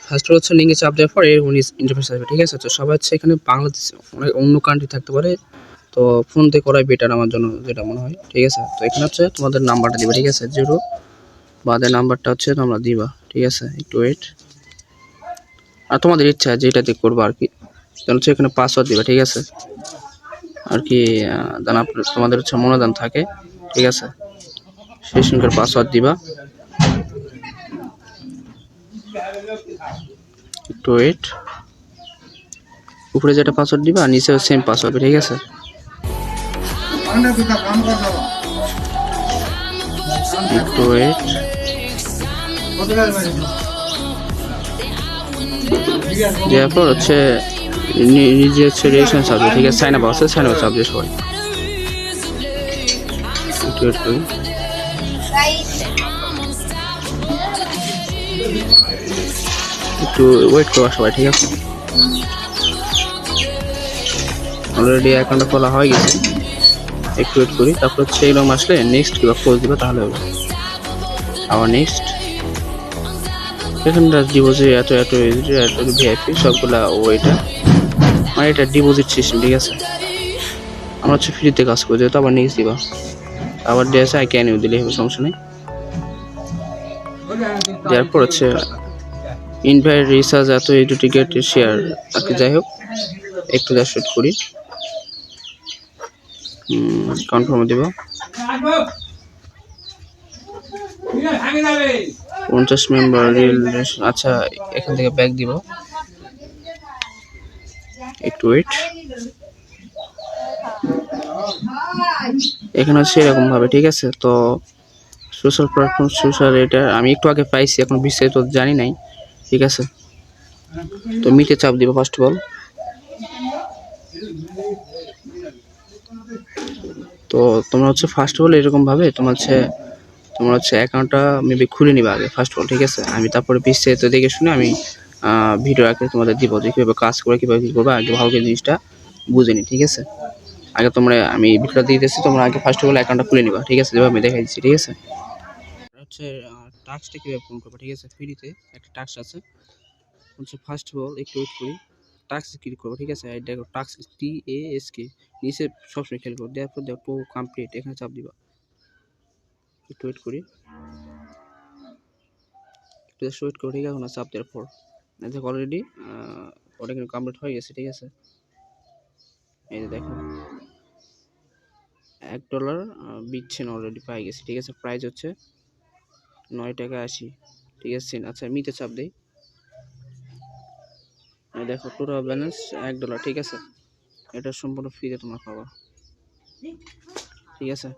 First হচ্ছে লিঙ্কে চাপ দেওয়ার পর এরকম ইন্টারফেস আসবে, ঠিক আছে। তো সবাই হচ্ছে এখানে বাংলাদেশ, অনেক অন্য কান্ট্রি থাকতে পারে, তো ফোন থেকে করাই বেটার আমার জন্য যেটা মনে হয়, ঠিক আছে। তো এখানে হচ্ছে তোমাদের নাম্বারটা দিবা, ঠিক আছে, 0 বাদে নাম্বারটা হচ্ছে তোমরা দিবা, ঠিক আছে। একটু ওয়েট, আর তোমাদের ইচ্ছা যেটাতে করবো আর কি। তাহলে হচ্ছে এখানে পাসওয়ার্ড দিবা, ঠিক আছে, আর কি যেন তোমাদের হচ্ছে মনোদান থাকে, ঠিক আছে। সেই সঙ্গে পাসওয়ার্ড দিবা, একটু ওয়েট, উপরে যেটা পাসওয়ার্ড দিবা আর নিচেও সেম পাসওয়ার্ড, ঠিক আছে। একটু ওয়েট, দেওয়ার পর হচ্ছে নিজে হচ্ছে রেজিস্ট্রেশন চাপবে, ঠিক আছে। সাইন আপ আছে, সাইন আপ চাপবে সবাই। একটু ওয়েট করি, একটু ওয়েট করবা সবাই, ঠিক আছে। অলরেডি অ্যাকাউন্টটা খোলা হয়ে গেছে, একটু ওয়েট করি। তারপর হচ্ছে এরকম আসলে নেক্সট কিংবা ক্লোজ দিবা, তাহলে হবে। আবার নেক্সট, এখানটা ডিপোজিট এত ভিআইপি সবগুলা ওইটা, মানে এটা ডিপোজিট সিস্টেম, ঠিক আছে। আমরা হচ্ছে ফ্রিতে কাজ করি, যেহেতু আবার নেক্সট দিবা, আবার ডিএসআই আই ক্যান ইউ দিলে হবে, সমস্যা নেই। দেওয়ার পর হচ্ছে ইনভাইট রিসার্চ এত এই টিকেট শেয়ার আর কি, যাই হোক একটু জাস্ট ওয়েট করি, কনফার্ম দিব। 50 মেম্বার রিল, আচ্ছা এখান থেকে ব্যাক দিব, একটু ওয়েট। এখানে হচ্ছে এরকম ভাবে, ঠিক আছে। তো সোশ্যাল প্ল্যাটফর্ম, সোশ্যাল, এটা আমি একটু আগে পাইছি, এখন বিস্তারিত জানি নাই, ঠিক আছে। তো মিটে চাপ দিব ফার্স্ট অফ অল। তো তোমরা হচ্ছে ফার্স্ট অফ অল এরকম ভাবে তোমার হচ্ছে অ্যাকাউন্টটা মেবি খুলে নিবা আগে ফার্স্ট অফ অল, ঠিক আছে। আমি তারপরে বিস্তারিত দেখে শুনে আমি ভিডিও আগে তোমাদের দিব, যে কীভাবে কাজ করে, কীভাবে কী করবা, আগে ভালো করে জিনিসটা বুঝে নি, ঠিক আছে। আগে তোমরা, আমি ভিডিওটা দিয়ে দিচ্ছি, তোমরা আগে ফার্স্ট অফ অল অ্যাকাউন্টটা খুলে নিবা, ঠিক আছে, যেভাবে আমি দেখাই দিচ্ছি, ঠিক আছে। হচ্ছে টাস্কটা কীভাবে ফোন করবো, ঠিক আছে। ফ্রিতে একটা টাস্ক আছে, হচ্ছে ফার্স্ট অফ অল একটু ওয়েট করি, টাস্ক ক্লিক করবো, ঠিক আছে। দেখো টাস্ক TASK নিচে সবসময় খেয়াল করো, দেওয়ার পর দেখো কমপ্লিট, এখানে চাপ দিবা, একটু ওয়েট করি, একটু জাস্ট ওয়েট করি, ঠিক আছে। না চাপ দেওয়ার পর দেখো অলরেডি ওটা কিন্তু কমপ্লিট হয়ে গেছে, ঠিক আছে। এই যে দেখো $1 বিচ্ছেন অলরেডি পাই গেছে, ঠিক আছে। প্রাইস হচ্ছে 9 টাকা 80, ঠিক আছে। আচ্ছা মিতে চাপ দেই, দেখো টোটাল ব্যালেন্স $1, ঠিক আছে। এটা সম্পূর্ণ ফ্রিতে তোমরা পাবা, ঠিক আছে।